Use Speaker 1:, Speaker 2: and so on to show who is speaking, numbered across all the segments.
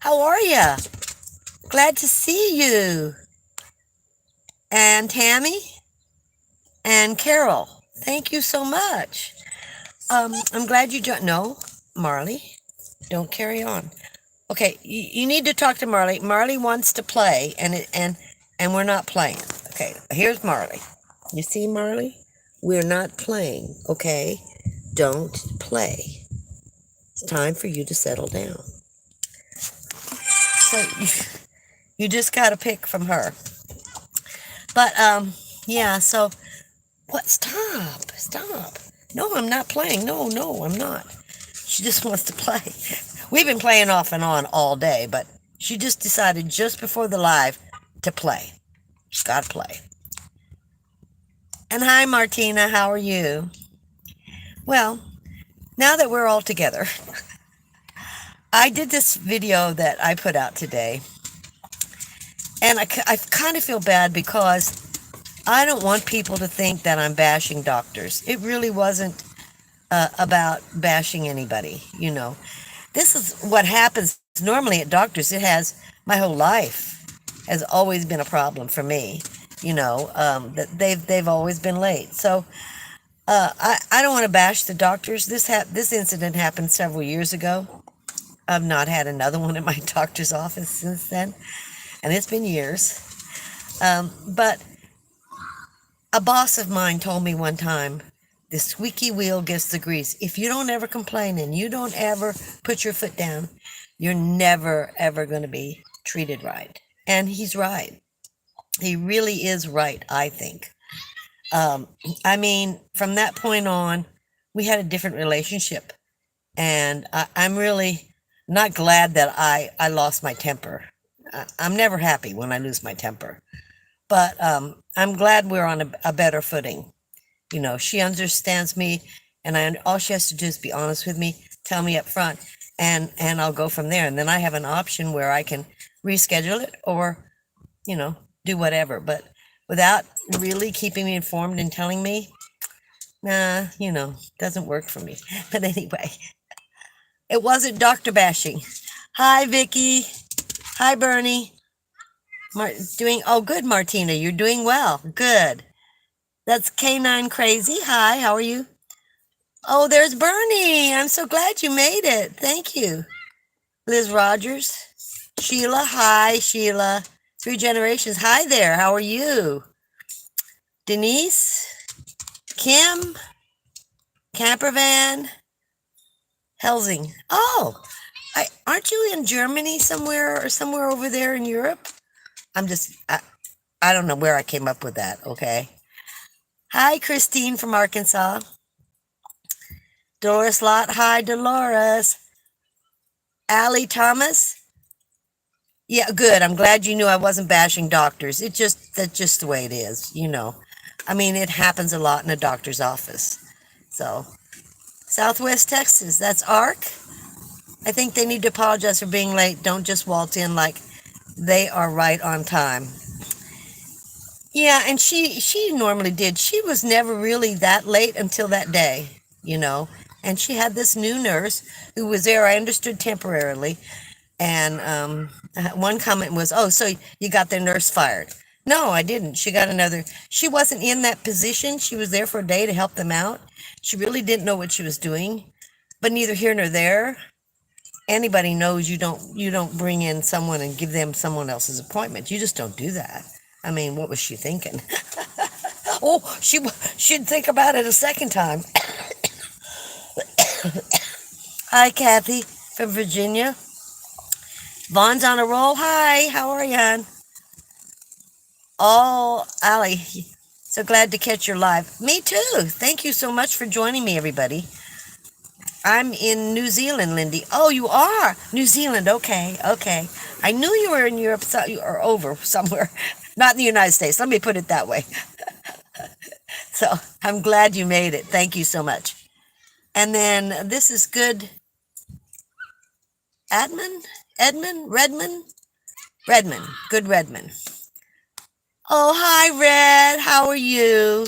Speaker 1: How are you? Glad to see you. And Tammy and Carol. Thank you so much. I'm glad you joined. No, Marley, don't carry on. Okay, you need to talk to Marley. Marley wants to play, and we're not playing. Okay, here's Marley. You see, Marley, we're not playing. Okay, don't play. It's time for you to settle down. So you just got to pick from her. But yeah. So what? Stop. No, I'm not playing. No, I'm not. She just wants to play. We've been playing off and on all day, but she just decided just before the live to play. She's got to play. And hi, Martina. How are you? Well, now that we're all together, I did this video that I put out today, and I kind of feel bad because I don't want people to think that I'm bashing doctors. It really wasn't about bashing anybody, you know. This is what happens normally at doctors. It has my whole life has always been a problem for me, you know, that they've always been late. So I don't want to bash the doctors. This incident happened several years ago. I've not had another one in my doctor's office since then, and it's been years. But a boss of mine told me one time, the squeaky wheel gets the grease. If you don't ever complain and you don't ever put your foot down, you're never, ever going to be treated right. And he's right. He really is right, I think. I mean, from that point on, we had a different relationship. And I'm really not glad that I lost my temper. I'm never happy when I lose my temper. But I'm glad we're on a better footing. You know, she understands me, and all she has to do is be honest with me, tell me up front, and I'll go from there. And then I have an option where I can reschedule it or, you know, do whatever. But without really keeping me informed and telling me, nah, you know, doesn't work for me. But anyway, it wasn't doctor bashing. Hi, Vicky. Hi, Bernie. Good, Martina. You're doing well. Good. That's K9 Crazy. Hi, how are you? Oh, there's Bernie. I'm so glad you made it. Thank you. Liz Rogers. Sheila. Hi, Sheila. 3 generations. Hi there. How are you? Denise. Kim. Campervan. Helsing. Oh, aren't you in Germany somewhere or somewhere over there in Europe? I don't know where I came up with that. Okay. Hi, Christine from Arkansas. Doris Lott. Hi, Dolores. Allie Thomas. Yeah, good. I'm glad you knew I wasn't bashing doctors. That's just the way it is, you know. I mean, it happens a lot in a doctor's office. So, Southwest Texas, that's Arc. I think they need to apologize for being late. Don't just waltz in like they are right on time. Yeah, and she normally did. She was never really that late until that day, you know. And she had this new nurse who was there, I understood, temporarily. And one comment was, "Oh, so you got the nurse fired?" No, I didn't. She got another. She wasn't in that position. She was there for a day to help them out. She really didn't know what she was doing. But neither here nor there. Anybody knows you don't bring in someone and give them someone else's appointment. You just don't do that. I mean, what was she thinking? Oh, she'd think about it a second time. Hi, Kathy from Virginia. Vaughn's on a roll. Hi, how are you, hon? Oh, Allie, so glad to catch your live. Me too. Thank you so much for joining me, everybody. I'm in New Zealand, Lindy. Oh, you are? New Zealand. Okay. I knew you were in Europe or over somewhere. Not in the United States. Let me put it that way. So I'm glad you made it. Thank you so much. And then this is good. Redmond. Good Redmond. Oh, hi, Red. How are you?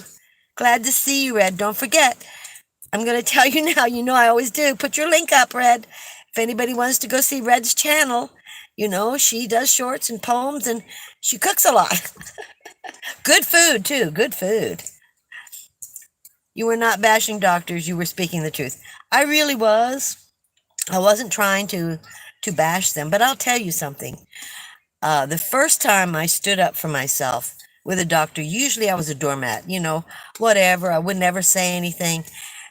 Speaker 1: Glad to see you, Red. Don't forget, I'm going to tell you now, you know I always do. Put your link up, Red. If anybody wants to go see Red's channel, She does shorts and poems, and she cooks a lot. Good food, too. Good food. You were not bashing doctors. You were speaking the truth. I really was. I wasn't trying to bash them, but I'll tell you something. The first time I stood up for myself with a doctor, usually I was a doormat, whatever. I would never say anything.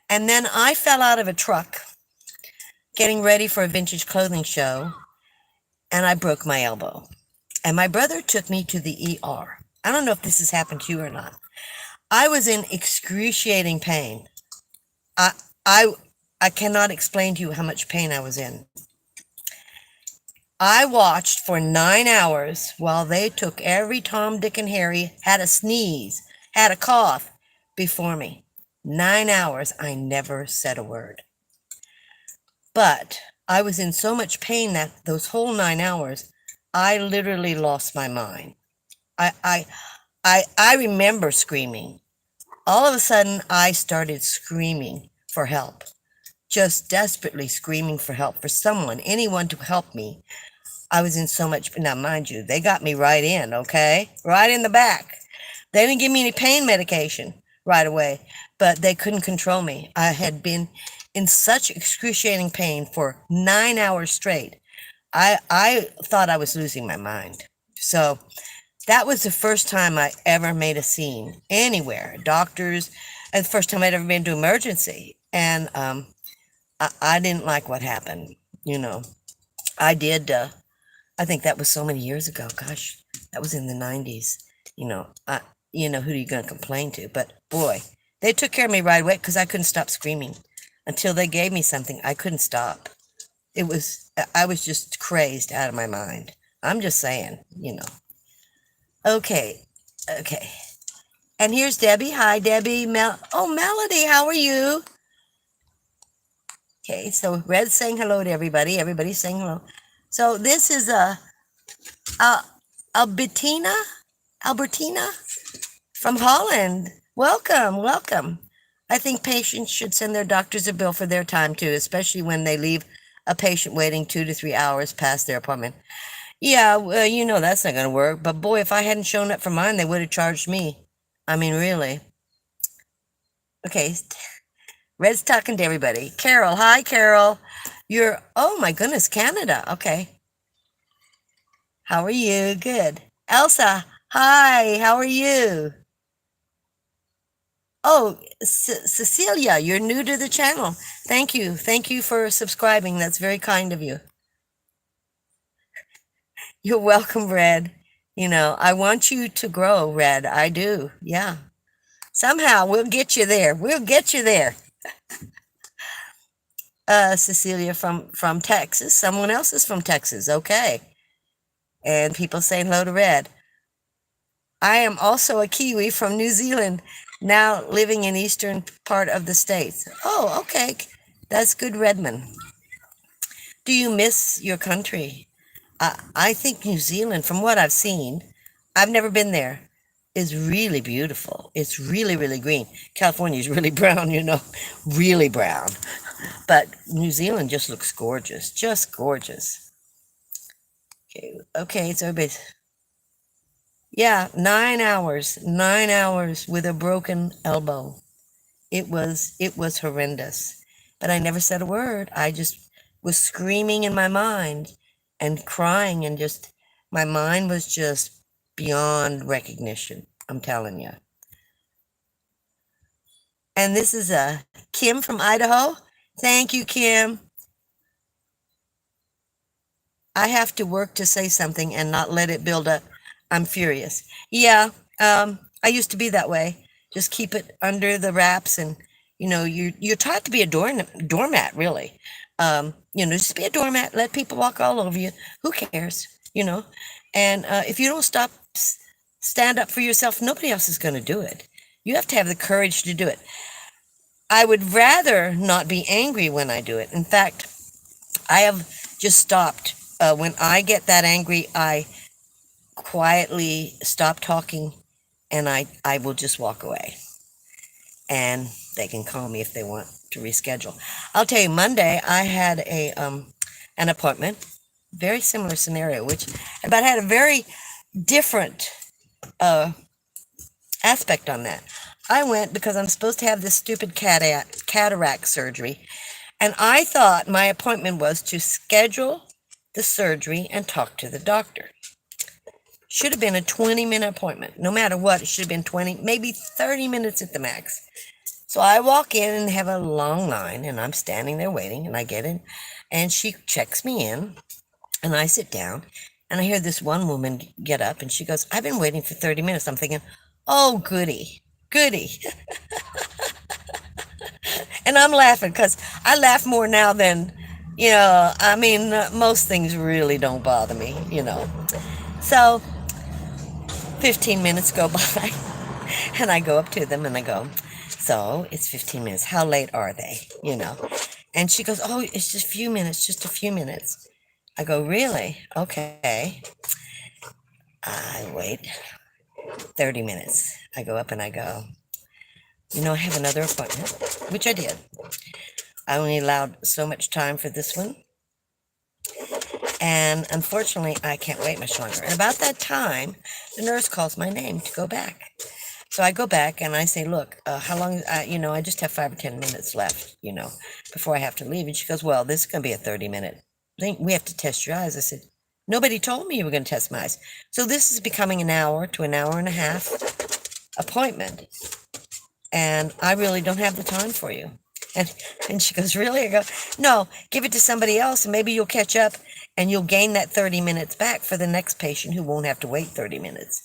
Speaker 1: And then I fell out of a truck getting ready for a vintage clothing show, and I broke my elbow. And my brother took me to the ER. I don't know if this has happened to you or not. I was in excruciating pain. I I I cannot explain to you how much pain I was in. I watched for 9 hours while they took every Tom, Dick, and Harry, had a sneeze, had a cough before me. 9 hours, I never said a word. But I was in so much pain that those whole 9 hours, I literally lost my mind. I, I, I remember screaming. All of a sudden, I started screaming for help, just desperately screaming for help, for someone, anyone to help me. I was in so much, now mind you, they got me right in, okay? Right in the back. They didn't give me any pain medication right away, but they couldn't control me. I had been in such excruciating pain for 9 hours straight. I thought I was losing my mind. So that was the first time I ever made a scene anywhere. Doctors, and the first time I'd ever been to emergency. And I didn't like what happened. I did. I think that was so many years ago. Gosh, that was in the 90s. Who are you going to complain to? But boy, they took care of me right away because I couldn't stop screaming until they gave me something. I couldn't stop. I was just crazed out of my mind. I'm just saying. Okay, okay. And here's Debbie. Hi, Debbie. Melody, how are you? Okay, so Red's saying hello to everybody. Everybody's saying hello. So this is Albertina from Holland. Welcome, welcome. I think patients should send their doctors a bill for their time too, especially when they leave a patient waiting 2 to 3 hours past their appointment. Yeah, well, that's not going to work. But boy, if I hadn't shown up for mine, they would have charged me. I mean, really. Okay, Red's talking to everybody. Carol, hi, Carol. Oh my goodness, Canada. Okay. How are you? Good. Elsa, hi, how are you? Oh, Cecilia, you're new to the channel. Thank you. Thank you for subscribing. That's very kind of you. You're welcome, Red. I want you to grow, Red. I do. Yeah. Somehow we'll get you there. We'll get you there. Cecilia from Texas. Someone else is from Texas. Okay. And people saying hello to Red. I am also a Kiwi from New Zealand, now living in eastern part of the States. Oh, okay. That's good, Redmond. Do you miss your country? I think New Zealand, from what I've seen, I've never been there, is really beautiful. It's really, really green. California is really brown, really brown. But New Zealand just looks gorgeous, just gorgeous. Okay, so everybody's... Yeah, 9 hours with a broken elbow. It was horrendous. But I never said a word. I just was screaming in my mind and crying, and just, my mind was just beyond recognition, I'm telling you. And this is Kim from Idaho. Thank you, Kim. I have to work to say something and not let it build up. I'm furious. Yeah, I used to be that way. Just keep it under the wraps, and you're taught to be a doormat, really. Just be a doormat. Let people walk all over you. Who cares? And if you don't stand up for yourself, nobody else is going to do it. You have to have the courage to do it. I would rather not be angry when I do it. In fact, I have just stopped. When I get that angry, I quietly stop talking, and I will just walk away. And they can call me if they want to reschedule. I'll tell you, Monday I had an appointment, very similar scenario, but had a very different aspect on that. I went because I'm supposed to have this stupid cataract surgery, and I thought my appointment was to schedule the surgery and talk to the doctor. Should have been a 20-minute appointment. No matter what, it should have been 20, maybe 30 minutes at the max. So I walk in and have a long line, and I'm standing there waiting, and I get in, and she checks me in, and I sit down, and I hear this one woman get up, and she goes, "I've been waiting for 30 minutes. I'm thinking, oh, goody, goody. And I'm laughing because I laugh more now than, I mean, most things really don't bother me. So 15 minutes go by, and I go up to them and I go, "So it's 15 minutes. How late are they? And she goes, "Oh, it's just a few minutes, just a few minutes." I go, "Really? Okay." I wait 30 minutes. I go up and I go, "I have another appointment," which I did. I only allowed so much time for this one. And unfortunately, I can't wait much longer. And about that time, the nurse calls my name to go back. So I go back and I say, "Look, how long, I just have 5 or 10 minutes left, before I have to leave." And she goes, "Well, this is going to be a 30-minute thing. We have to test your eyes." I said, "Nobody told me you were going to test my eyes." So this is becoming an hour to an hour and a half appointment. And I really don't have the time for you. And she goes, "Really?" I go, "No, give it to somebody else and maybe you'll catch up and you'll gain that 30 minutes back for the next patient who won't have to wait 30 minutes.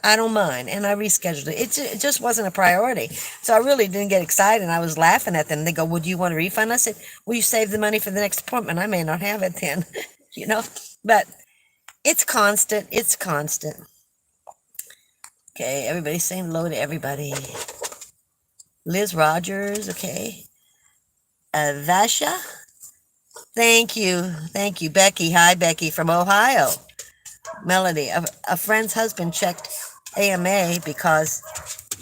Speaker 1: I don't mind." And I rescheduled it. It just wasn't a priority. So I really didn't get excited. And I was laughing at them. They go, "Well, do you want a refund?" I said, "Will you save the money for the next appointment? I may not have it then." But it's constant. It's constant. Okay, everybody's saying hello to everybody. Liz Rogers, okay. Vasha, thank you. Thank you. Becky, hi, Becky from Ohio. Melody, a friend's husband checked AMA because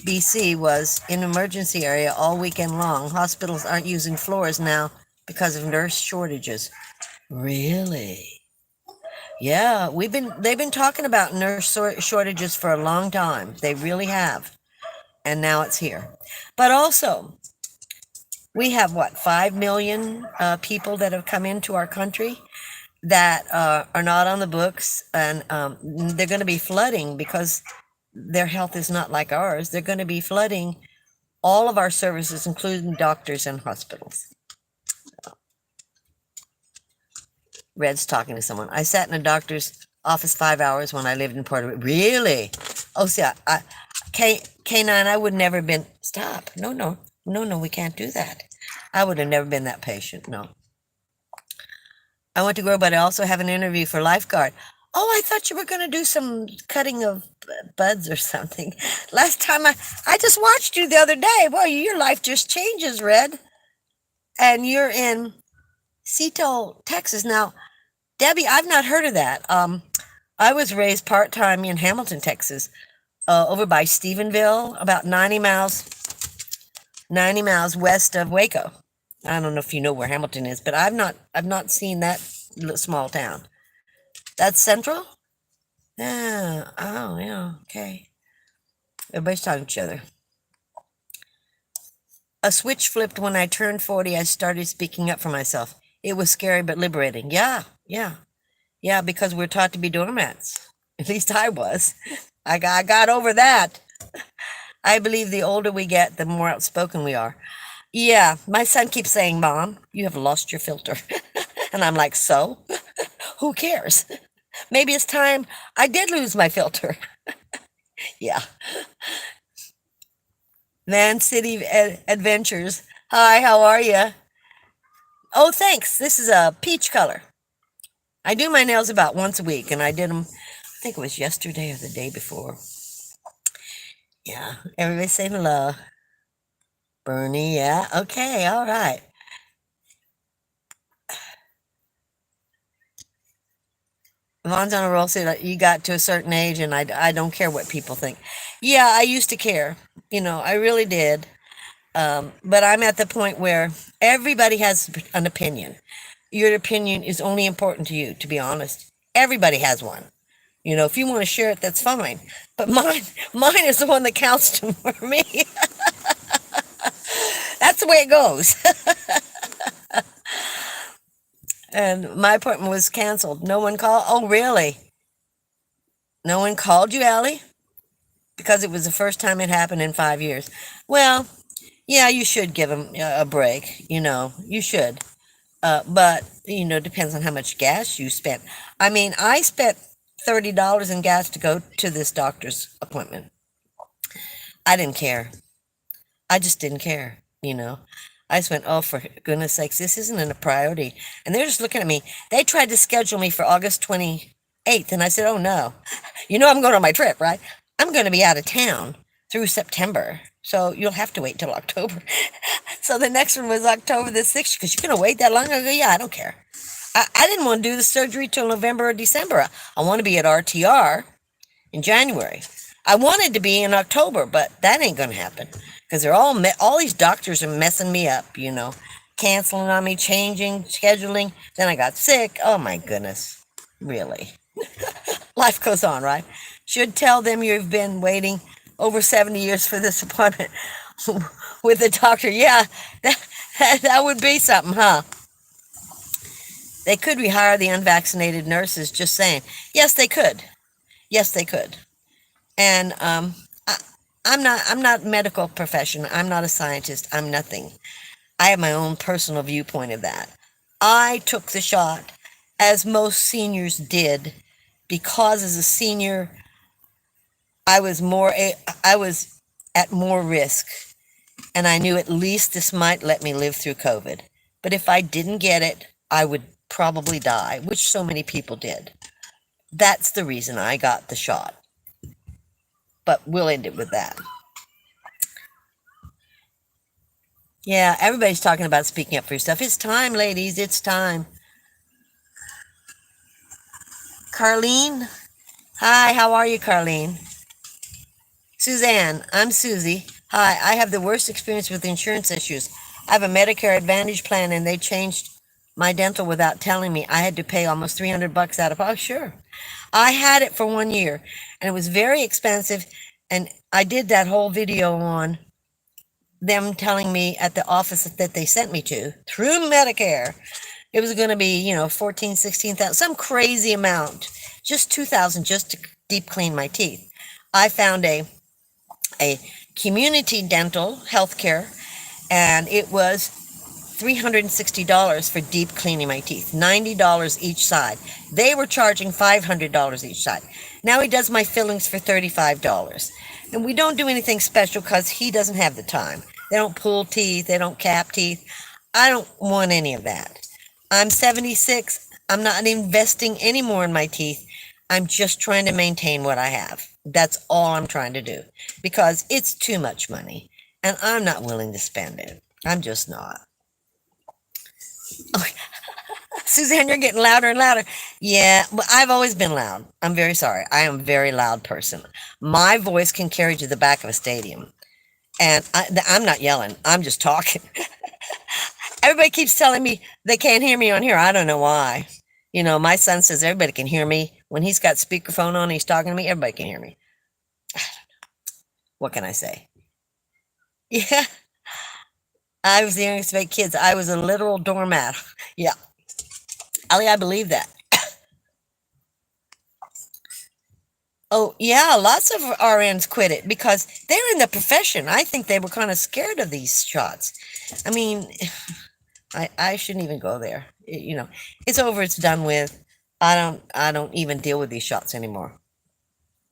Speaker 1: BC was in emergency area all weekend long. Hospitals aren't using floors now because of nurse shortages. Really? Yeah, they've been talking about nurse shortages for a long time. They really have. And now it's here. But also, we have 5 million people that have come into our country that are not on the books, and they're going to be flooding because their health is not like ours. They're going to be flooding all of our services, including doctors and hospitals. Red's talking to someone. "I sat in a doctor's office 5 hours when I lived in Puerto Rico." Really? Oh, see, K9, I would never have been. Stop. No, we can't do that. I would have never been that patient. No. "I went to grow, but I also have an interview for lifeguard." "Oh, I thought you were going to do some cutting of buds or something." Last time I just watched you the other day. Boy, your life just changes, Red. And you're in Cito, Texas. Now, Debbie, I've not heard of that. I was raised part-time in Hamilton, Texas, over by Stephenville, about 90 miles west of Waco. I don't know if you know where Hamilton is, but I've not seen that small town. That's central? Yeah. Oh, yeah. Okay. Everybody's talking to each other. "A switch flipped when I turned 40. I started speaking up for myself. It was scary but liberating." Yeah, because we're taught to be doormats. At least I was. I got over that. "I believe the older we get, the more outspoken we are." Yeah, my son keeps saying, "Mom, you have lost your filter." And I'm like, "So? Who cares? Maybe it's time I did lose my filter." Yeah. Van City Adventures. Hi, how are you? "Oh, thanks. This is a peach color." I do my nails about once a week, and I did them, I think it was yesterday or the day before. Yeah, everybody say hello. Bernie, yeah. Okay, all right. Yvonne's on a roll, said you got to a certain age, and I don't care what people think. Yeah, I used to care. I really did. But I'm at the point where everybody has an opinion. your opinion is only important to you, to be honest. Everybody has one. If you want to share it, that's fine. But mine is the one that counts for me. That's the way it goes. And my appointment was canceled. No one called. Oh, really? No one called you, Allie? Because it was the first time it happened in 5 years. Well, yeah, you should give them a break. You should. But, depends on how much gas you spent. I mean, I spent $30 in gas to go to this doctor's appointment. I didn't care. I just didn't care. I just went, oh, for goodness sakes, this isn't a priority. And they're just looking at me. They tried to schedule me for August 28th, and I said, oh, no. I'm going on my trip, right? I'm going to be out of town through September, so you'll have to wait till October. So the next one was October the 6th, because you're going to wait that long? I go, yeah, I don't care. I didn't want to do the surgery till November or December. I want to be at RTR in January. I wanted to be in October, but that ain't going to happen because they're all these doctors are messing me up, canceling on me, changing, scheduling. Then I got sick. Oh my goodness. Really. Life goes on, right? Should tell them you've been waiting over 70 years for this appointment with the doctor. Yeah, that would be something, huh? They could rehire the unvaccinated nurses, just saying. Yes, they could. Yes, they could. And I'm not a medical profession. I'm not a scientist. I'm nothing. I have my own personal viewpoint of that. I took the shot, as most seniors did, because as a senior, I was at more risk, and I knew at least this might let me live through COVID. But if I didn't get it, I would probably die, which so many people did. That's the reason I got the shot. But we'll end it with that. Yeah, everybody's talking about speaking up for yourself. It's time, ladies. It's time. Carlene? Hi, how are you, Carlene? Suzanne, I'm Susie. Hi, I have the worst experience with insurance issues. I have a Medicare Advantage plan and they changed my dental without telling me. I had to pay almost $300 out of pocket. Oh, sure. I had it for 1 year and it was very expensive. And I did that whole video on them telling me at the office that they sent me to through Medicare. It was going to be, 14, 16,000, some crazy amount, just 2,000 just to deep clean my teeth. I found a community dental healthcare, and it was $360 for deep cleaning my teeth, $90 each side. They were charging $500 each side. Now he does my fillings for $35. And we don't do anything special because he doesn't have the time. They don't pull teeth, they don't cap teeth. I don't want any of that. I'm 76. I'm not investing any more in my teeth. I'm just trying to maintain what I have. That's all I'm trying to do because it's too much money and I'm not willing to spend it. I'm just not. Oh, Suzanne, you're getting louder and louder. Yeah, but I've always been loud. I'm very sorry. I am a very loud person. My voice can carry to the back of a stadium. And I'm not yelling. I'm just talking. Everybody keeps telling me they can't hear me on here. I don't know why. My son says everybody can hear me. When he's got speakerphone on and he's talking to me, everybody can hear me. What can I say? Yeah. I was the youngest of 8 kids. I was a literal doormat. Yeah. Ali, I believe that. Oh, yeah, lots of RNs quit it because they're in the profession. I think they were kind of scared of these shots. I mean, I shouldn't even go there. It's over, it's done with. I don't even deal with these shots anymore.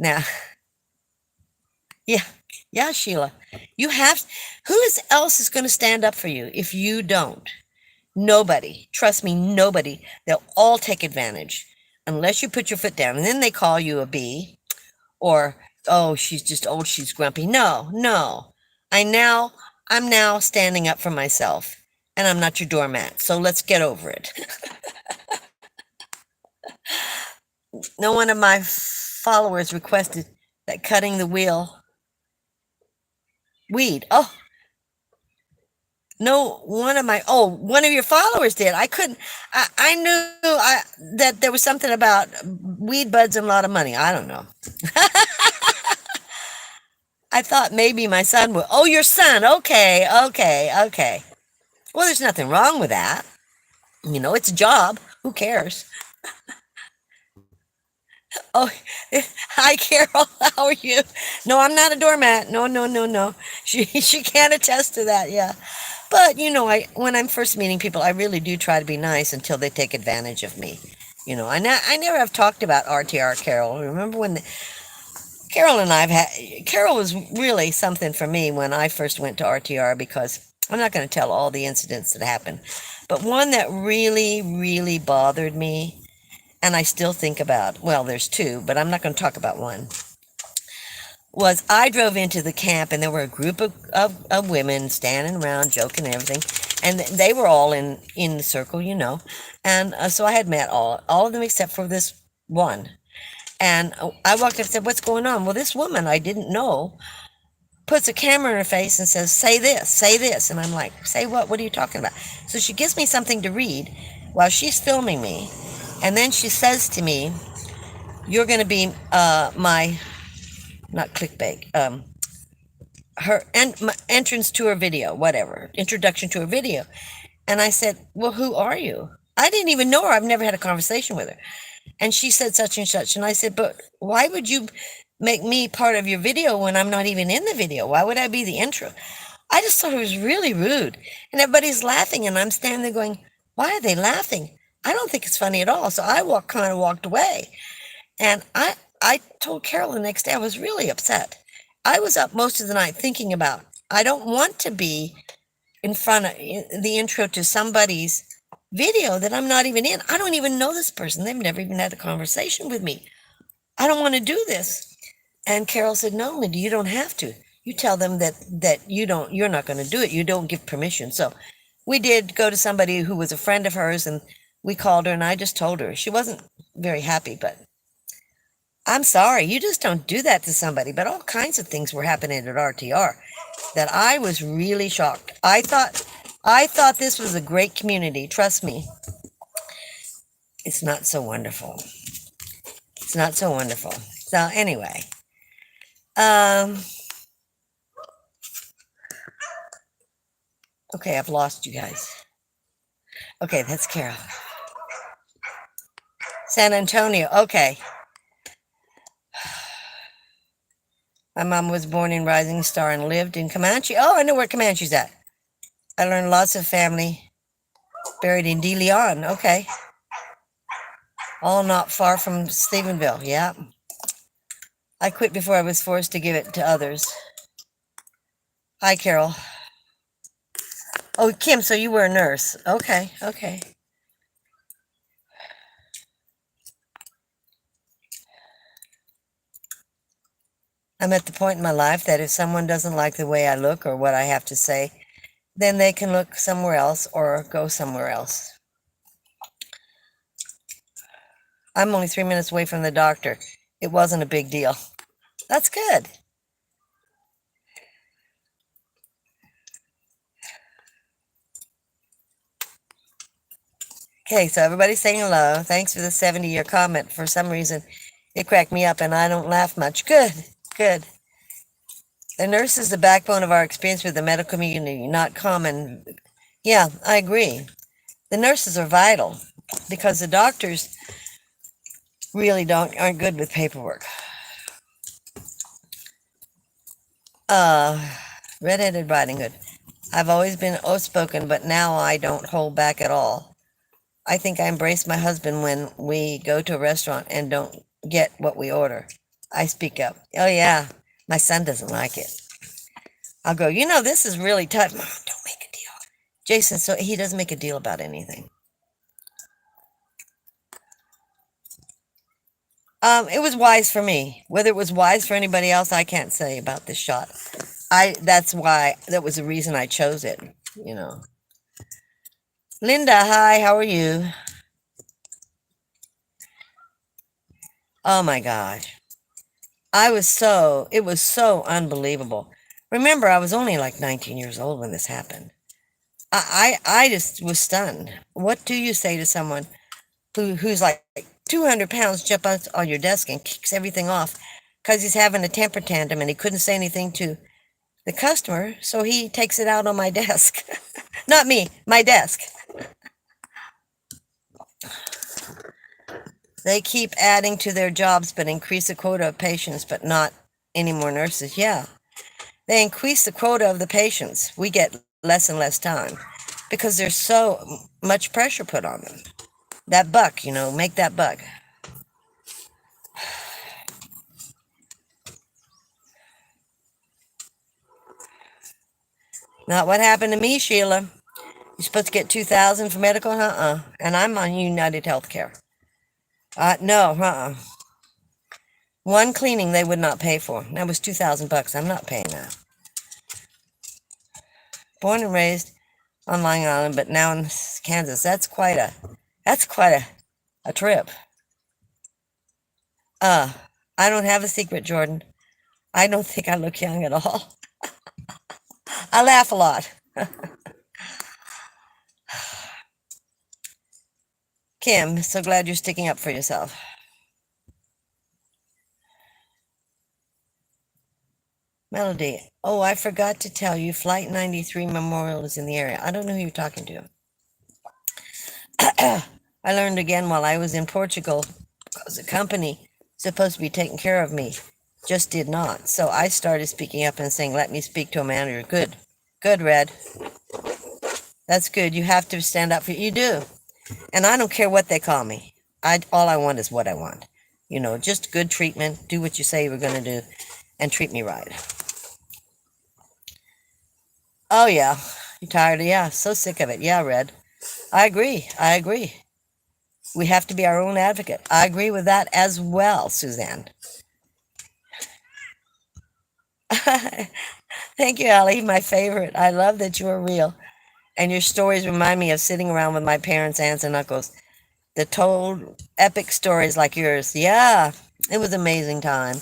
Speaker 1: Now, yeah, Sheila. Who else is going to stand up for you if you don't? Nobody. Trust me, nobody. They'll all take advantage unless you put your foot down. And then they call you a bee or, oh, she's just old, she's grumpy. No. I'm now standing up for myself and I'm not your doormat. So let's get over it. No one of my followers requested that cutting the weed. Oh, No, one of your followers did. I couldn't. I knew that there was something about weed buds and a lot of money. I don't know. I thought maybe my son would. Oh, your son. Okay, okay, okay. Well, there's nothing wrong with that. It's a job. Who cares? Oh, hi, Carol. How are you? No, I'm not a doormat. No, no, no, no. She can't attest to that. Yeah, but I when I'm first meeting people, I really do try to be nice until they take advantage of me. I never have talked about RTR Carol. Remember when Carol and I've had Carol was really something for me when I first went to RTR because I'm not going to tell all the incidents that happened, but one that really, really bothered me and I still think about, well, there's two, but I'm not going to talk about one, was I drove into the camp and there were a group of women standing around joking and everything. And they were all in the circle, And so I had met all of them except for this one. And I walked up and said, what's going on? Well, this woman I didn't know puts a camera in her face and says, say this, say this. And I'm like, say what? What are you talking about? So she gives me something to read while she's filming me. And then she says to me, you're going to be my, not clickbait, my entrance to her video, whatever, introduction to her video. And I said, well, who are you? I didn't even know her. I've never had a conversation with her. And she said such and such. And I said, but why would you make me part of your video when I'm not even in the video? Why would I be the intro? I just thought it was really rude. And everybody's laughing. And I'm standing there going, why are they laughing? I don't think it's funny at all. So I kind of walked away. And I told Carol the next day I was really upset. I was up most of the night thinking about, I don't want to be in front of the intro to somebody's video that I'm not even in. I don't even know this person. They've never even had a conversation with me. I don't want to do this. And Carol said, no, Lindy, you don't have to. You tell them that you're not going to do it. You don't give permission. So we did go to somebody who was a friend of hers and we called her and I just told her. She wasn't very happy, but I'm sorry. You just don't do that to somebody. But all kinds of things were happening at RTR that I was really shocked. I thought this was a great community. Trust me. It's not so wonderful. It's not so wonderful. So anyway, okay, I've lost you guys. Okay, that's Carol. San Antonio. Okay. My mom was born in Rising Star and lived in Comanche. Oh, I know where Comanche's at. I learned lots of family buried in De Leon. Okay. All not far from Stephenville. Yeah. I quit before I was forced to give it to others. Hi, Carol. Oh, Kim, so you were a nurse. Okay, okay. I'm at the point in my life that if someone doesn't like the way I look or what I have to say, then they can look somewhere else or go somewhere else. I'm only 3 minutes away from the doctor. It wasn't a big deal. That's good. Okay, so everybody's saying hello. Thanks for the 70-year comment. For some reason, it cracked me up and I don't laugh much. Good, good. The nurse is the backbone of our experience with the medical community, not common. Yeah, I agree. The nurses are vital because the doctors really aren't good with paperwork. Red-headed Riding Hood. I've always been outspoken, but now I don't hold back at all. I think I embrace my husband when we go to a restaurant and don't get what we order. I speak up. Oh, yeah, my son doesn't like it. I'll go, this is really tough. Mom, don't make a deal. Jason, so he doesn't make a deal about anything. It was wise for me. Whether it was wise for anybody else, I can't say about this shot. That was the reason I chose it, Linda, hi, how are you? Oh my gosh. It was so unbelievable. Remember, I was only like 19 years old when this happened. I just was stunned. What do you say to someone who's like 200 pounds, jump out on your desk and kicks everything off because he's having a temper tantrum and he couldn't say anything to the customer, so he takes it out on my desk. Not me, my desk. They keep adding to their jobs but increase the quota of patients, but not any more nurses. Yeah, they increase the quota of the patients. We get less and less time because there's so much pressure put on them. That buck, make that buck. Not what happened to me, Sheila. You're supposed to get 2,000 for medical, and I'm on United Healthcare. No, One cleaning they would not pay for. That was 2,000 bucks. I'm not paying that. Born and raised on Long Island, but now in Kansas. That's quite a trip. I don't have a secret, Jordan. I don't think I look young at all. I laugh a lot. Kim, so glad you're sticking up for yourself. Melody, oh, I forgot to tell you, Flight 93 Memorial is in the area. I don't know who you're talking to. I learned again while I was in Portugal, because the company supposed to be taking care of me just did not. So I started speaking up and saying, let me speak to a manager. Good. Good, Red. That's good. You have to stand up for you do. And I don't care what they call me. All I want is what I want. Just good treatment. Do what you say you were going to do and treat me right. Oh, yeah. You're tired? Yeah. So sick of it. Yeah, Red. I agree. We have to be our own advocate. I agree with that as well, Suzanne. Thank you, Allie. My favorite. I love that you are real. And your stories remind me of sitting around with my parents, aunts, and uncles that told epic stories like yours. Yeah, it was an amazing time.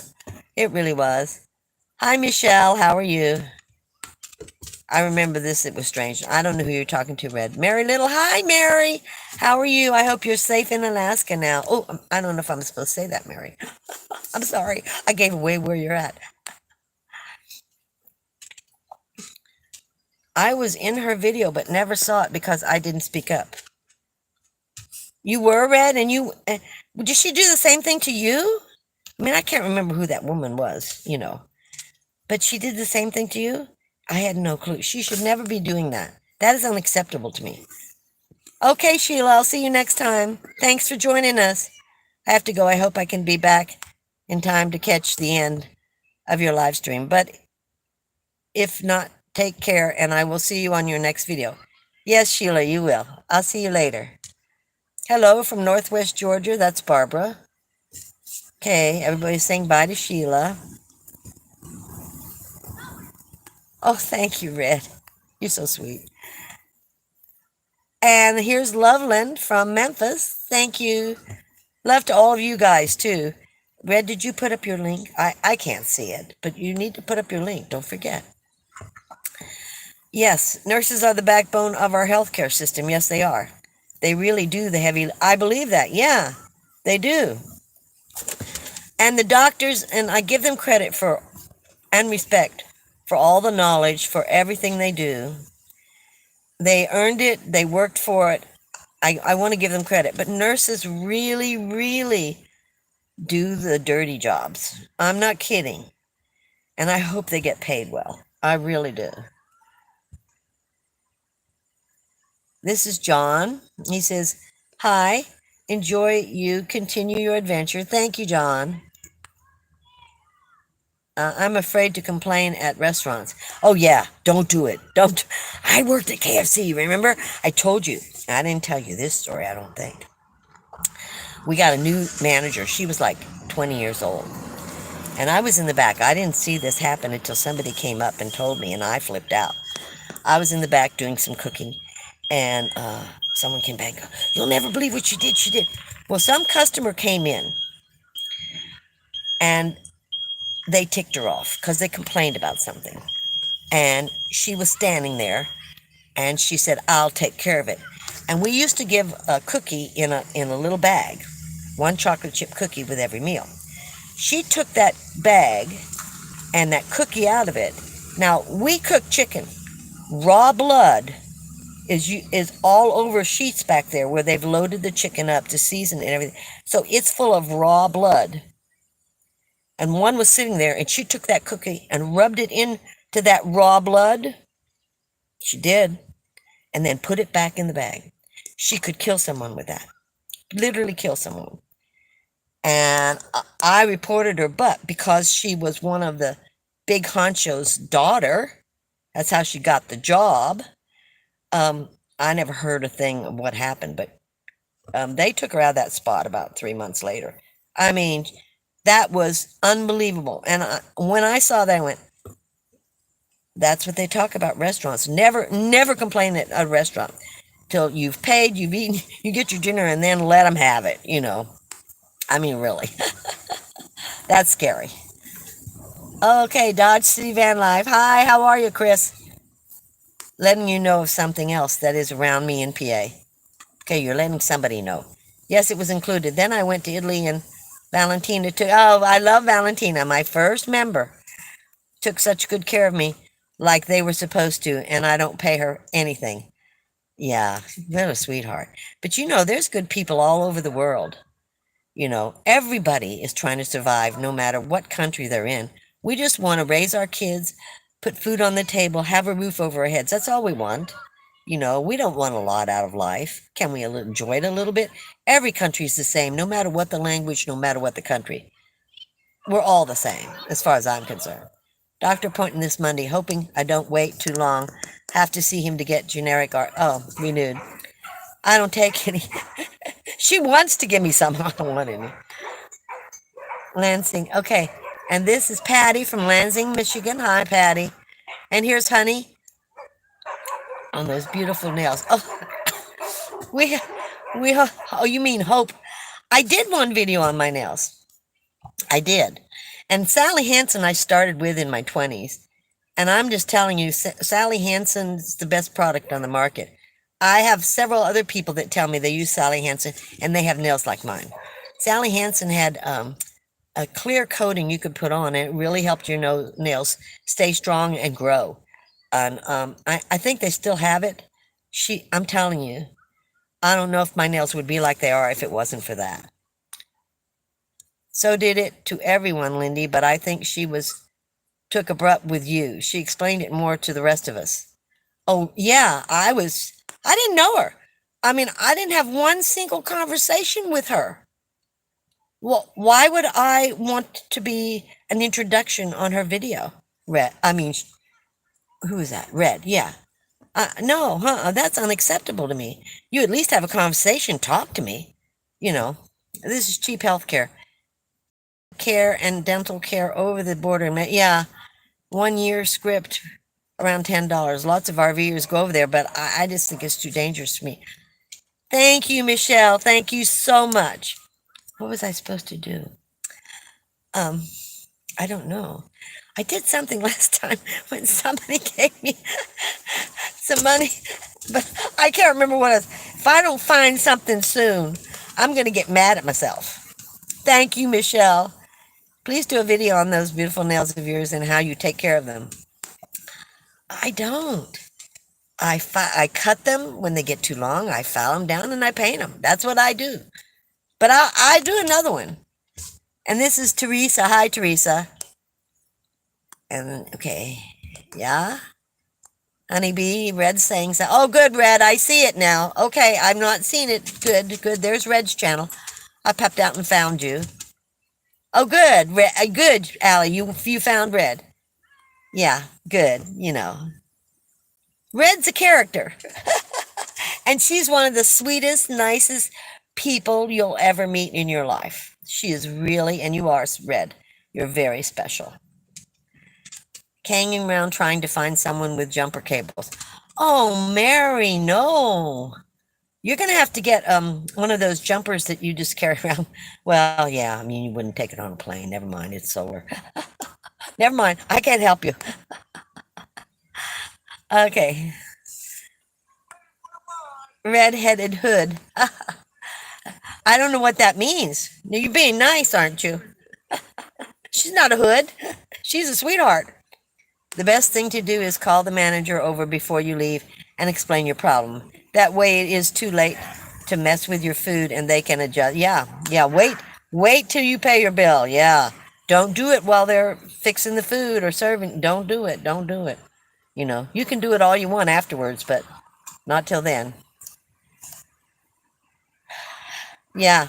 Speaker 1: It really was. Hi, Michelle. How are you? I remember this. It was strange. I don't know who you're talking to, Red. Mary Little. Hi, Mary. How are you? I hope you're safe in Alaska now. Oh, I don't know if I'm supposed to say that, Mary. I'm sorry. I gave away where you're at. I was in her video, but never saw it because I didn't speak up. You were, Red, and did she do the same thing to you? I mean, I can't remember who that woman was, but she did the same thing to you? I had no clue. She should never be doing that. That is unacceptable to me. Okay, Sheila, I'll see you next time. Thanks for joining us. I have to go. I hope I can be back in time to catch the end of your live stream. But if not, take care, and I will see you on your next video. Yes, Sheila, you will. I'll see you later. Hello from Northwest Georgia. That's Barbara. Okay, everybody's saying bye to Sheila. Oh, thank you, Red. You're so sweet. And here's Loveland from Memphis. Thank you. Love to all of you guys, too. Red, did you put up your link? I can't see it, but you need to put up your link. Don't forget. Yes, nurses are the backbone of our healthcare system. Yes, they are. They really do the heavy. I believe that. Yeah, they do. And the doctors, and I give them credit for and respect for all the knowledge, for everything they do. They earned it. They worked for it. I want to give them credit. But nurses really, really do the dirty jobs. I'm not kidding. And I hope they get paid well. I really do. This is John. He says, hi, enjoy you. Continue your adventure. Thank you, John. I'm afraid to complain at restaurants. Oh, yeah, don't do it. Don't. I worked at KFC, remember? I told you. I didn't tell you this story, I don't think. We got a new manager. She was like 20 years old. And I was in the back. I didn't see this happen until somebody came up and told me, and I flipped out. I was in the back doing some cooking, and someone came back and go, you'll never believe what she did. She did. Well, some customer came in, and they ticked her off because they complained about something. And she was standing there, And she said, I'll take care of it. And we used to give a cookie in a little bag, one chocolate chip cookie with every meal. She took that bag and that cookie out of it. Now, we cook chicken. Raw blood is all over sheets back there where they've loaded the chicken up to season and everything. So it's full of raw blood. And one was sitting there, and she took that cookie and rubbed it into that raw blood. She did. And then put it back in the bag. She could kill someone with that. Literally kill someone. And I reported her, but because she was one of the big honcho's daughter, that's how she got the job. I never heard a thing of what happened, but they took her out of that spot about 3 months later. I mean, that was unbelievable. And when I saw that, I went, that's what they talk about restaurants. Never complain at a restaurant till you've paid, you've eaten, you get your dinner, and then let them have it, I mean, really. That's scary. Okay, Dodge City Van Life. Hi, how are you, Chris? Letting you know of something else that is around me in PA. Okay, you're letting somebody know. Yes, it was included. Then I went to Italy, and Valentina took, oh, I love Valentina, my first member. Took such good care of me like they were supposed to, and I don't pay her anything. Yeah, what a sweetheart. But there's good people all over the world. Everybody is trying to survive no matter what country they're in. We just want to raise our kids, put food on the table, have a roof over our heads. That's all we want. We don't want a lot out of life. Can we enjoy it a little bit? Every country is the same, no matter what the language, no matter what the country. We're all the same, as far as I'm concerned. Doctor appointment this Monday, hoping I don't wait too long. Have to see him to get generic art. Oh, renewed. I don't take any. She wants to give me some. I don't want any. Lansing. Okay. And this is Patty from Lansing, Michigan. Hi, Patty. And here's Honey on those beautiful nails. Oh, we, oh, you mean Hope? I did one video on my nails. I did. And Sally Hansen I started with in my 20s. And I'm just telling you, Sally Hansen's the best product on the market. I have several other people that tell me they use Sally Hansen, and they have nails like mine. Sally Hansen had a clear coating you could put on, and it really helped your nails stay strong and grow. And I think they still have it. I'm telling you, I don't know if my nails would be like they are if it wasn't for that. So did it to everyone, Lindy, but I think she took abrupt with you. She explained it more to the rest of us. Oh, yeah, I didn't know her. I mean, I didn't have one single conversation with her. Well, why would I want to be an introduction on her video? Red, who is that? Red, yeah. No, that's unacceptable to me. You at least have a conversation, talk to me. This is cheap health care. Care and dental care over the border. Yeah, 1 year script, around $10. Lots of RVers go over there, but I just think it's too dangerous for me. Thank you, Michelle. Thank you so much. What was I supposed to do? I don't know. I did something last time when somebody gave me some money, but I can't remember what it was. If I don't find something soon, I'm going to get mad at myself. Thank you, Michelle. Please do a video on those beautiful nails of yours and how you take care of them. I don't. I cut them when they get too long. I file them down and I paint them. That's what I do. But I do another one. And this is Teresa. Hi, Teresa. And, okay. Yeah. Honeybee, Red's saying so. Oh, good, Red. I see it now. Okay, I've not seen it. Good. There's Red's channel. I popped out and found you. Oh, good. Good, Allie. You found Red. Yeah, good. Red's a character. And she's one of the sweetest, nicest people you'll ever meet in your life. She is really, and you are, Red. You're very special. Hanging around trying to find someone with jumper cables. Oh, Mary, no. You're going to have to get one of those jumpers that you just carry around. Well, yeah, you wouldn't take it on a plane. Never mind, it's solar. Never mind, I can't help you. Okay. Red-headed hood. I don't know what that means. You're being nice, aren't you? She's not a hood. She's a sweetheart. The best thing to do is call the manager over before you leave and explain your problem. That way it is too late to mess with your food and they can adjust. Yeah, yeah, wait till you pay your bill. Yeah. Don't do it while they're fixing the food or serving. Don't do it. Don't do it. You know, you can do it all you want afterwards, but not till then. Yeah.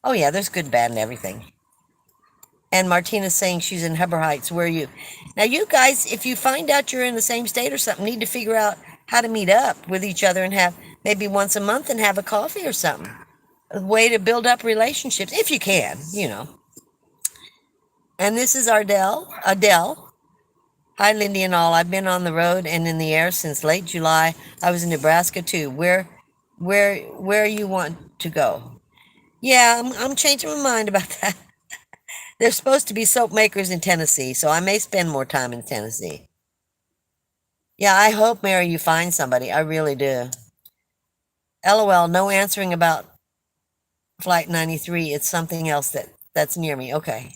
Speaker 1: Oh, yeah, there's good, bad, and everything. And Martina's saying she's in Heber Heights. Where are you? Now, you guys, if you find out you're in the same state or something, need to figure out how to meet up with each other and have maybe once a month and have a coffee or something. A way to build up relationships, if you can, you know. And this is Ardell. Adele. Hi, Lindy and all. I've been on the road and in the air since late July. I was in Nebraska too. Where you want to go? Yeah, I'm changing my mind about that. There's supposed to be soap makers in Tennessee, so I may spend more time in Tennessee. Yeah, I hope, Mary, you find somebody. I really do. LOL, no answering about Flight 93. It's something else that's near me. Okay.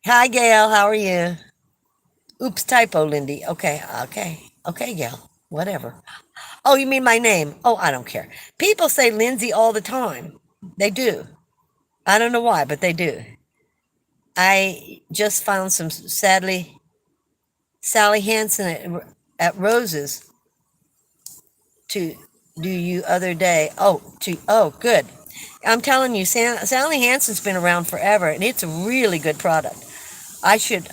Speaker 1: Hi, Gail. How are you? Oops, typo, Lindy. Okay, okay. Okay, Gail. Whatever. Oh, you mean my name? Oh, I don't care. People say Lindsay all the time. They do. I don't know why, but they do. I just found some Sally Hansen at Rose's to do you other day. Oh, good. I'm telling you, Sally Hansen's been around forever, and it's a really good product. I should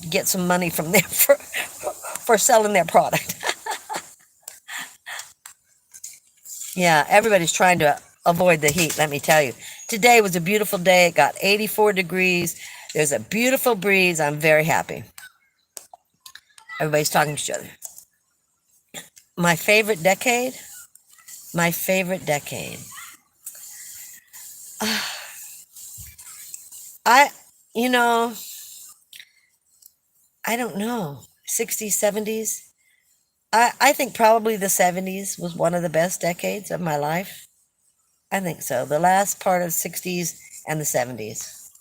Speaker 1: get some money from them for selling their product. Yeah, everybody's trying to avoid the heat, let me tell you. Today was a beautiful day. It got 84 degrees. There's a beautiful breeze. I'm very happy. Everybody's talking to each other. My favorite decade? My favorite decade. I, you know, I don't know. 60s, 70s? I think probably the 70s was one of the best decades of my life. I think so. The last part of 60s and the 70s.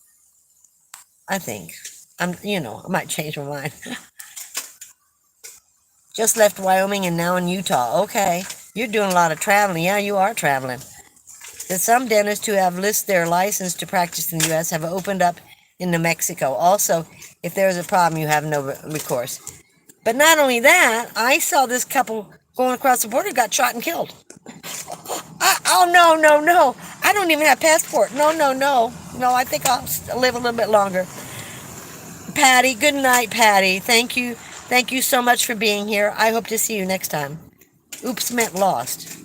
Speaker 1: I think. I might change my mind. Just left Wyoming and now in Utah. Okay. You're doing a lot of traveling. Yeah, you are traveling. That some dentists who have listed their license to practice in the U.S. have opened up in New Mexico. Also, if there is a problem, you have no recourse. But not only that, I saw this couple going across the border got shot and killed. Oh, no, no, no. I don't even have a passport. No, no, no. No, I think I'll live a little bit longer. Patty, good night, Patty. Thank you. Thank you so much for being here. I hope to see you next time. Oops meant lost.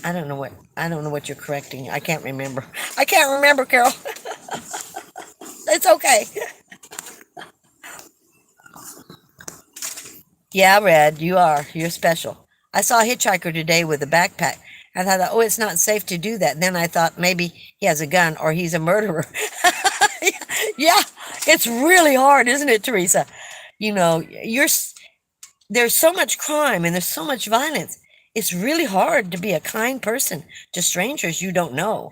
Speaker 1: I don't know what you're correcting. I can't remember. I can't remember, Carol. It's okay. Yeah, Red, you are. You're special. I saw a hitchhiker today with a backpack. I thought, oh, it's not safe to do that. Then I thought maybe he has a gun or he's a murderer. Yeah, it's really hard, isn't it, Teresa? You know, there's so much crime and there's so much violence. It's really hard to be a kind person to strangers you don't know.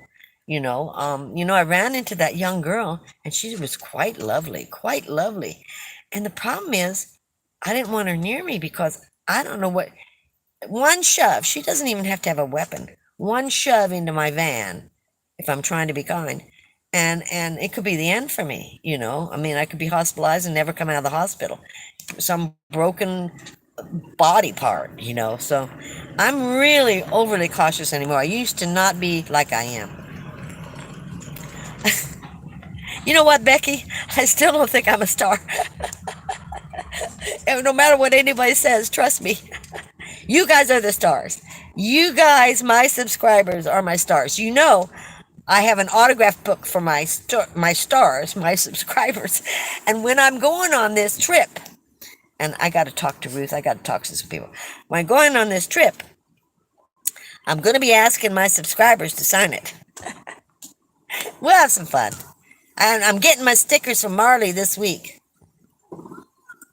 Speaker 1: I ran into that young girl and she was quite lovely, quite lovely. And the problem is, I didn't want her near me because I don't know what. One shove, she doesn't even have to have a weapon. One shove into my van, if I'm trying to be kind, and it could be the end for me. I mean, I could be hospitalized and never come out of the hospital. Some broken body part. So I'm really overly cautious anymore. I used to not be like I am. You know what, Becky? I still don't think I'm a star. No matter what anybody says, trust me. You guys are the stars. You guys, my subscribers, are my stars. I have an autograph book for my stars, my subscribers. And when I'm going on this trip, and I got to talk to Ruth, I got to talk to some people. When I'm going on this trip, I'm going to be asking my subscribers to sign it. We'll have some fun. And I'm getting my stickers from Marley this week.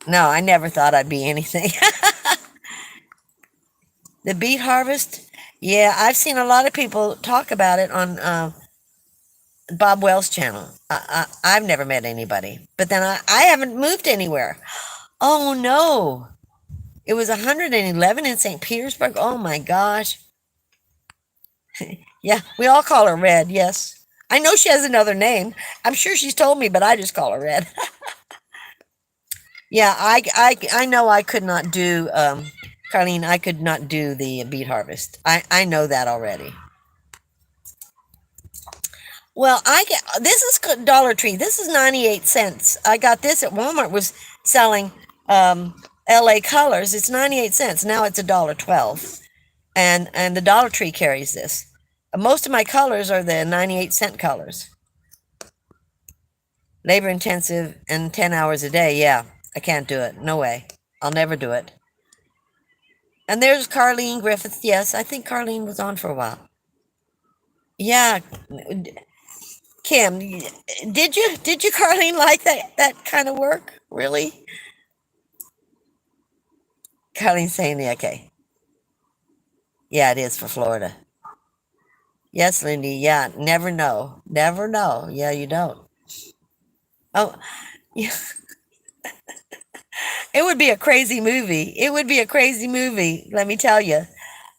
Speaker 1: No, I never thought I'd be anything. The beet harvest? Yeah, I've seen a lot of people talk about it on Bob Wells' channel. I've never met anybody, but then I haven't moved anywhere. Oh no, it was 111 in St. Petersburg. Oh my gosh. Yeah, we all call her Red. Yes, I know she has another name. I'm sure she's told me, but I just call her Red. Yeah, I know I could not do, Carlene, I could not do the beet harvest. I know that already. Well, I get this is Dollar Tree. This is 98 cents. I got this at Walmart was selling LA colors. It's 98 cents. Now it's $1.12. And the Dollar Tree carries this. Most of my colors are the 98-cent colors. Labor intensive and 10 hours a day. Yeah, I can't do it. No way. I'll never do it. And there's Carlene Griffith. Yes, I think Carlene was on for a while. Yeah, Kim, did you Carlene like that kind of work? Really? Carlene saying, yeah, okay. Yeah, it is for Florida. Yes, Lindy. Yeah, never know. Never know. Yeah, you don't. Oh, yeah. It would be a crazy movie. It would be a crazy movie, let me tell you.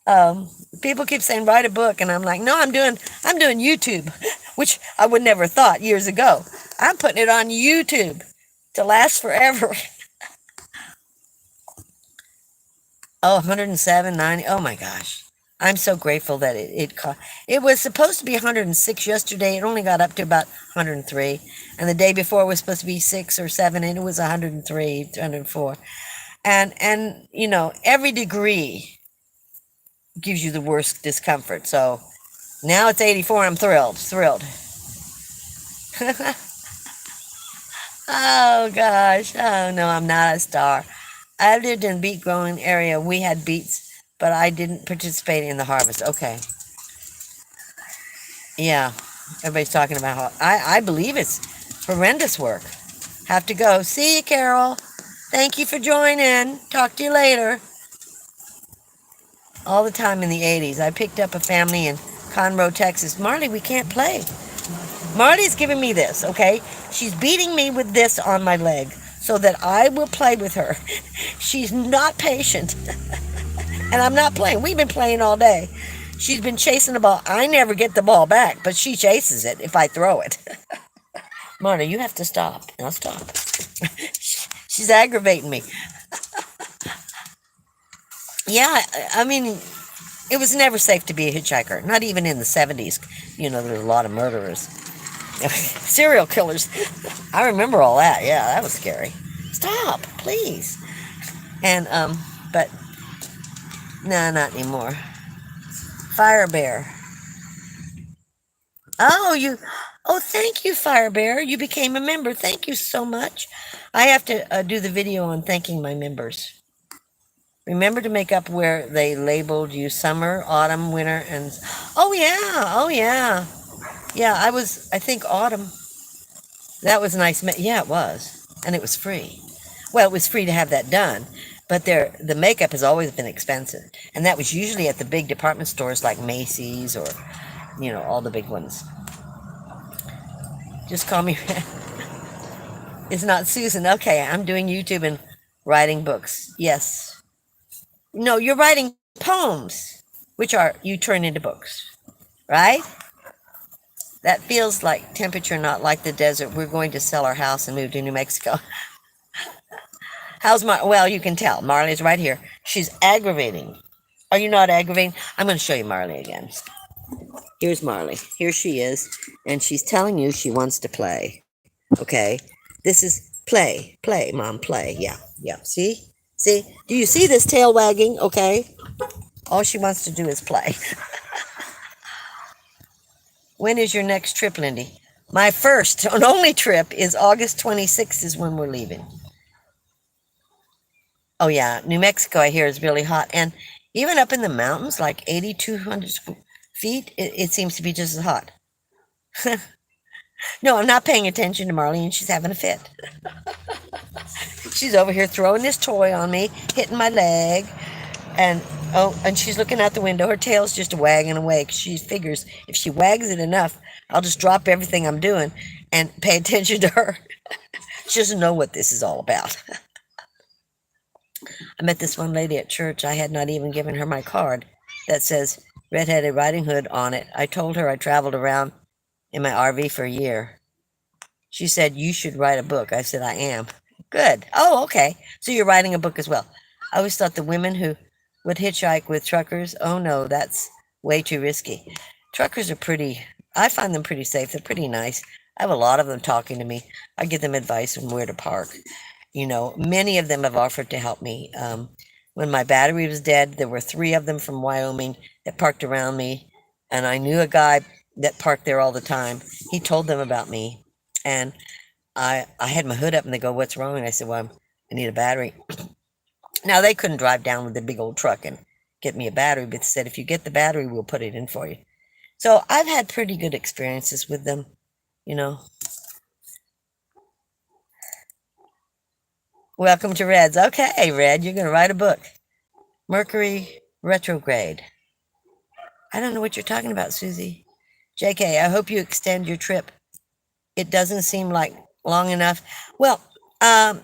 Speaker 1: Um, People keep saying write a book, and I'm like, no, I'm doing YouTube, which I would never thought years ago. I'm putting it on YouTube to last forever. Oh, 107.90. Oh my gosh. I'm so grateful that it was supposed to be 106 yesterday. It only got up to about 103. And the day before was supposed to be 6 or 7, and it was 103, 104. And every degree gives you the worst discomfort. So now it's 84. I'm thrilled. Thrilled. Oh gosh. Oh no, I'm not a star. I lived in a beet growing area. We had beets, but I didn't participate in the harvest. Okay. Yeah. Everybody's talking about how I believe it's horrendous work. Have to go. See you, Carol. Thank you for joining. Talk to you later. All the time in the 80s. I picked up a family in Conroe, Texas. Marley, we can't play. Marley's giving me this, okay? She's beating me with this on my leg so that I will play with her. She's not patient. And I'm not playing. We've been playing all day. She's been chasing the ball. I never get the ball back, but she chases it if I throw it. Marta, you have to stop. Now stop. She's aggravating me. Yeah, I mean, it was never safe to be a hitchhiker. Not even in the 70s. There was a lot of murderers. Serial killers. I remember all that. Yeah, that was scary. Stop, please. And, but, no, not anymore. Fire Bear. Oh, thank you, Fire Bear. You became a member. Thank you so much. I have to do the video on thanking my members. Remember to make up where they labeled you summer, autumn, winter, and... Oh, yeah. Oh, yeah. Yeah, I think autumn. That was nice. Yeah, it was. And it was free. Well, it was free to have that done. But the makeup has always been expensive. And that was usually at the big department stores like Macy's or, all the big ones. Just call me... It's not Susan. Okay, I'm doing YouTube and writing books. Yes. No, you're writing poems, which you turn into books. Right? That feels like temperature, not like the desert. We're going to sell our house and move to New Mexico. How's well, you can tell. Marley's right here. She's aggravating. Are you not aggravating? I'm going to show you Marley again. Here's Marley. Here she is. And she's telling you she wants to play. Okay? This is play. Play, Mom, play. Yeah, yeah. See? See? Do you see this tail wagging? Okay? All she wants to do is play. When is your next trip, Lindy? My first and only trip is August 26th is when we're leaving. Oh, yeah. New Mexico, I hear, is really hot. And even up in the mountains, like 8,200 feet, it seems to be just as hot. No, I'm not paying attention to Marlene. She's having a fit. She's over here throwing this toy on me, hitting my leg. And Oh, and she's looking out the window. Her tail's just wagging away 'cause she figures if she wags it enough, I'll just drop everything I'm doing and pay attention to her. She doesn't know what this is all about. I met this one lady at church. I had not even given her my card that says Redheaded Riding Hood on it. I told her I traveled around in my RV for a year. She said, "You should write a book." I said, "I am." Good. Oh, okay. So you're writing a book as well. I always thought the women who would hitchhike with truckers, oh no, that's way too risky. Truckers are pretty, I find them pretty safe. They're pretty nice. I have a lot of them talking to me. I give them advice on where to park. Many of them have offered to help me. When my battery was dead, there were three of them from Wyoming that parked around me, and I knew a guy that parked there all the time. He told them about me, and I had my hood up, and they go, "What's wrong?" And I said, "Well, I need a battery." Now they couldn't drive down with the big old truck and get me a battery, but they said, "If you get the battery, we'll put it in for you." So I've had pretty good experiences with them, you know. Welcome to Reds. Okay, Red, you're going to write a book. Mercury retrograde. I don't know what you're talking about, Susie. JK, I hope you extend your trip. It doesn't seem like long enough. Well, um,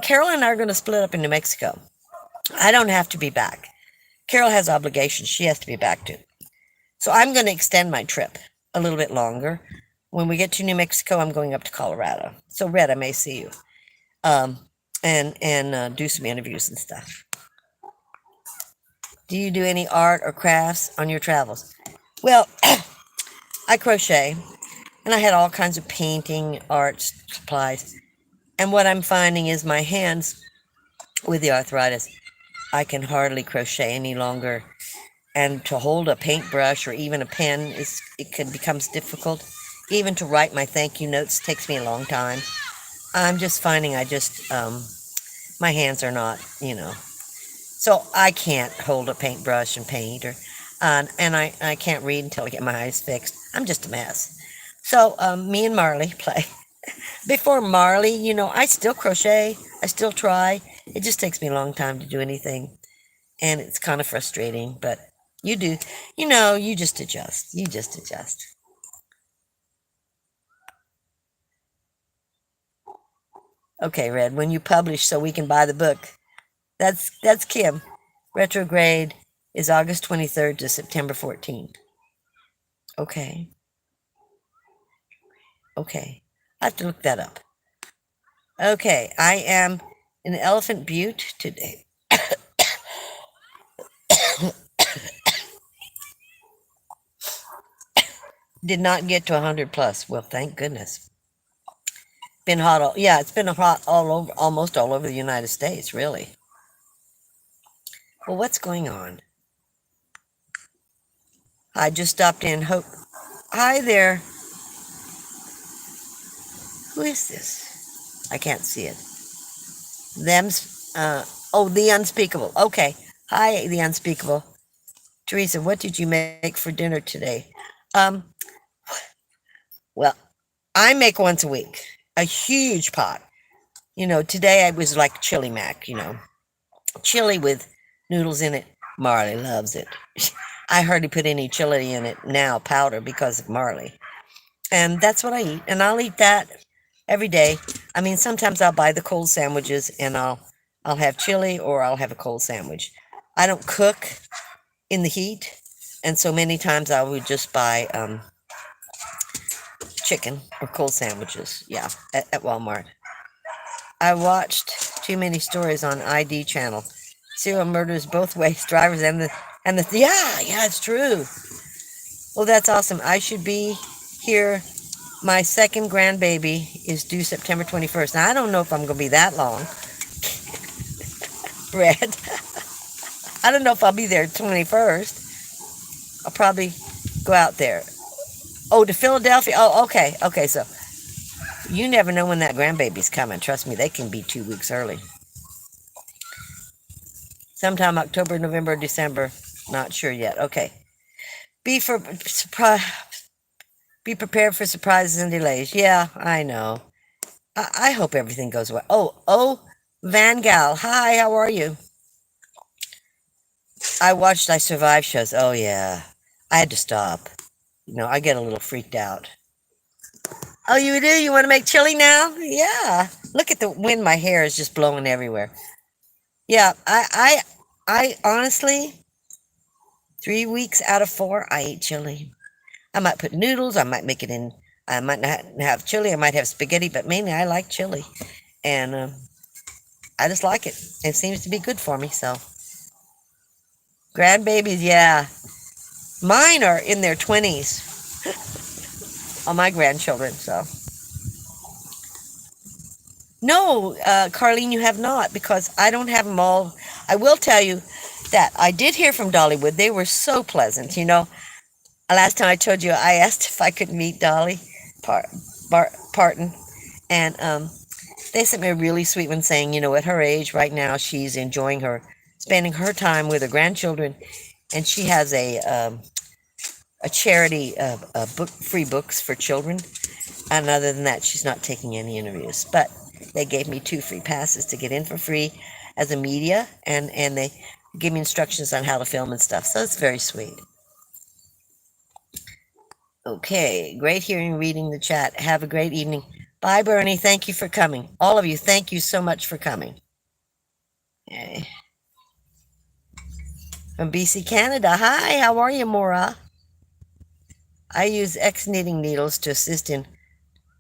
Speaker 1: Carol and I are going to split up in New Mexico. I don't have to be back. Carol has obligations. She has to be back too. So I'm going to extend my trip a little bit longer. When we get to New Mexico, I'm going up to Colorado. So, Red, I may see you um, and do some interviews and stuff. Do you do any art or crafts on your travels? Well, I crochet, and I had all kinds of painting, art supplies. And what I'm finding is my hands, with the arthritis, I can hardly crochet any longer. And to hold a paintbrush or even a pen, becomes difficult. Even to write my thank you notes takes me a long time. I'm just finding my hands are not, so I can't hold a paintbrush and paint, and I can't read until I get my eyes fixed. I'm just a mess. So me and Marley play. Before Marley, I still crochet. I still try. It just takes me a long time to do anything, and it's kind of frustrating. But you do, you just adjust. You just adjust. Okay, Red. When you publish, so we can buy the book. That's Kim. Retrograde is August 23rd to September 14th. Okay. Okay. I have to look that up. Okay, I am in Elephant Butte today. Did not get to 100 plus. Well, thank goodness. Been hot yeah, it's been hot all over, almost all over the United States, really. Well, what's going on? I just stopped in. Hope. Hi there. Who is this? I can't see it. Them's, oh, the unspeakable. Okay. Hi, the unspeakable. Teresa, what did you make for dinner today? Um, well, I make once a week a huge pot. Today I was like chili mac, chili with noodles in it. Marley loves it. I hardly put any chili in it now, powder, because of Marley. And that's what I eat. And I'll eat that every day. I mean, sometimes I'll buy the cold sandwiches and I'll have chili or I'll have a cold sandwich. I don't cook in the heat, and so many times I would just buy chicken or cold sandwiches. Yeah, at Walmart. I watched too many stories on ID channel. Serial murders both ways, drivers and the yeah, it's true. Well, that's awesome. I should be here. My second grandbaby is due September 21st. Now I don't know if I'm gonna be that long. Red. I don't know if I'll be there 21st. I'll probably go out there. Oh, to Philadelphia. Oh, okay. Okay, so you never know when that grandbaby's coming. Trust me, they can be 2 weeks early. Sometime October, November, December. Not sure yet. Okay. Be for surprise. Be prepared for surprises and delays. Yeah, I know. I hope everything goes well. Oh, Van Gal. Hi, how are you? I survived shows. Oh yeah. I had to stop. I get a little freaked out. Oh, you do? You want to make chili now? Yeah. Look at the wind. My hair is just blowing everywhere. Yeah, I honestly, 3 weeks out of 4, I eat chili. I might put noodles. I might make it in. I might not have chili. I might have spaghetti, but mainly I like chili, and I just like it. It seems to be good for me. So, grandbabies, yeah, mine are in their 20s. All my grandchildren. So, no, Carlene, you have not, because I don't have them all. I will tell you that I did hear from Dollywood. They were so pleasant. Last time I told you, I asked if I could meet Dolly Parton, and they sent me a really sweet one saying, at her age right now, she's enjoying spending her time with her grandchildren, and she has a charity free books for children, and other than that, she's not taking any interviews. But they gave me 2 free passes to get in for free as a media, and they gave me instructions on how to film and stuff. So it's very sweet. Okay, great hearing, reading the chat. Have a great evening. Bye, Bernie. Thank you for coming. All of you, thank you so much for coming. Okay. From BC, Canada. Hi, how are you, Maura? I use X knitting needles to assist in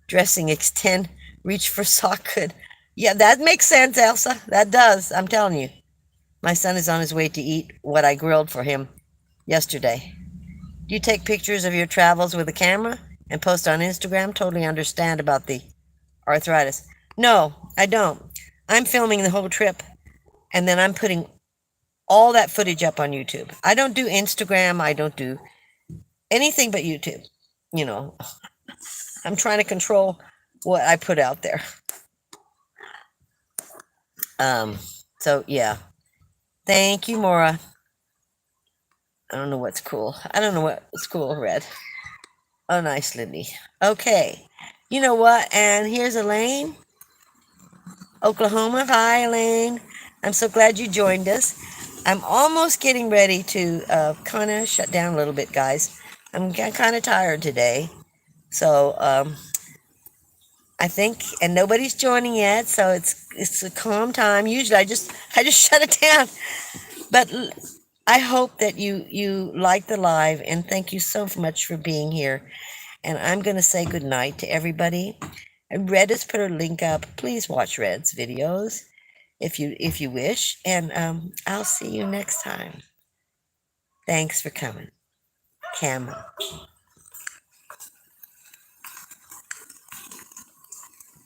Speaker 1: dressing, extend, reach for sock good. Yeah, that makes sense, Elsa. That does. I'm telling you. My son is on his way to eat what I grilled for him yesterday. Do you take pictures of your travels with a camera and post on Instagram? Totally understand about the arthritis. No, I don't. I'm filming the whole trip, and then I'm putting all that footage up on YouTube. I don't do Instagram. I don't do anything but YouTube. I'm trying to control what I put out there. So yeah. Thank you, Maura. I don't know what's cool. I don't know what's cool, Red. Oh, nice, Lindy. Okay. You know what? And here's Elaine, Oklahoma. Hi, Elaine. I'm so glad you joined us. I'm almost getting ready to kind of shut down a little bit, guys. I'm kind of tired today. So, I think, and nobody's joining yet, so it's a calm time. Usually I just shut it down. But I hope that you like the live, and thank you so much for being here. And I'm going to say good night to everybody. And Red has put her link up. Please watch Red's videos if you wish, and I'll see you next time. Thanks for coming. Camera.